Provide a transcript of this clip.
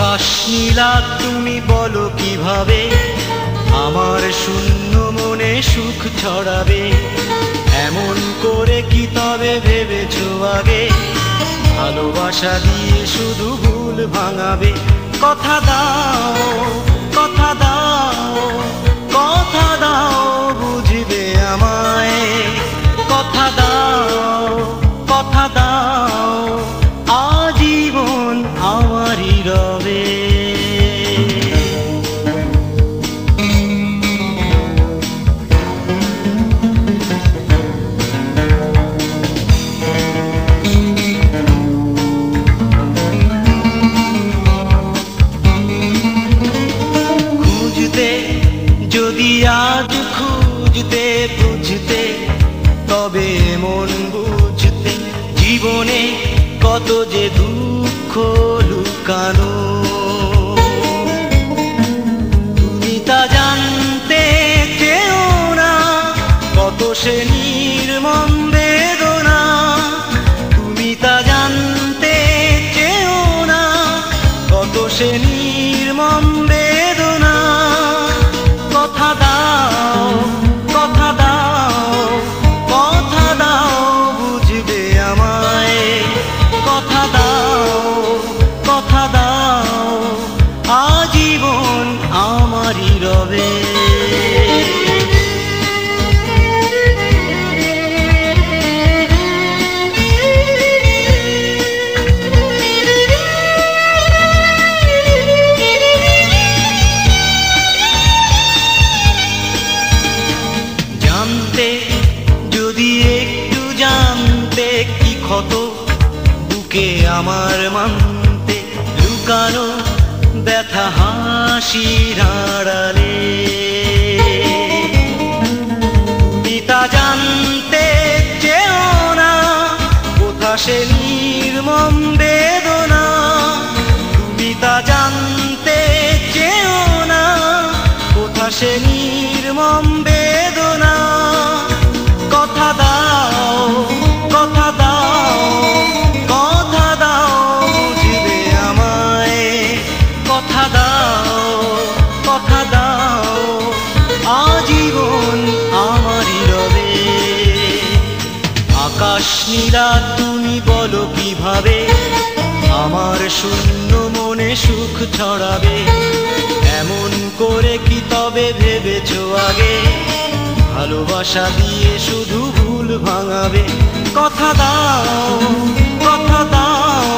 আকাশ নীলা তুমি বলো কিভাবে আমার শূন্য মনে সুখ ছড়াবে। এমন করে কি তবে ভেবেছো আগে ভালোবাসা দিয়ে শুধু ভুল ভাঙাবে। কথা দাও, কথা দাও, কথা দাও বুঝবে আমায়। কথা দাও, কথা দাও আজীবন আমারই রবে। যদি আজ খুঁজতে বুঝতে তবে মন বুঝতে জীবনে কত যে দুঃখ লুকানো। তুমি তা জানতে চেও না কত সে নির্মম বেদনা। তুমি তা জানতে চেও না কত সে নির্মম বেদনা। কথা দাও, কথা দাও, কথা দাও বুঝবে আমায়। কথা দাও, কথা দাও আজীবন আমারই রবে। যদি একটু জানতে কি ক্ষত বুকে আমার মানতে লুকানো ব্যথা হাসির আড়ালে। তুমি তা জানতে চেও না কোথা সে নির্মম বেদনা। তুমি তা জানতে চেও না কোথা সে নির্মম বেদনা। কথা দাও, কথা দাও, কথা দাও বুঝবে আমায়। কথা দাও, কথা দাও আজীবন আমারই রবে। আকাশ নীলা তুমি বলো কিভাবে আমার শূন্য মনে সুখ ছড়াবে। এমন করে কি তবে ভেবেছো আগে ভালোবাসা দিয়ে শুধু ভুল ভাঙাবে। কথা দাও, কথা দাও,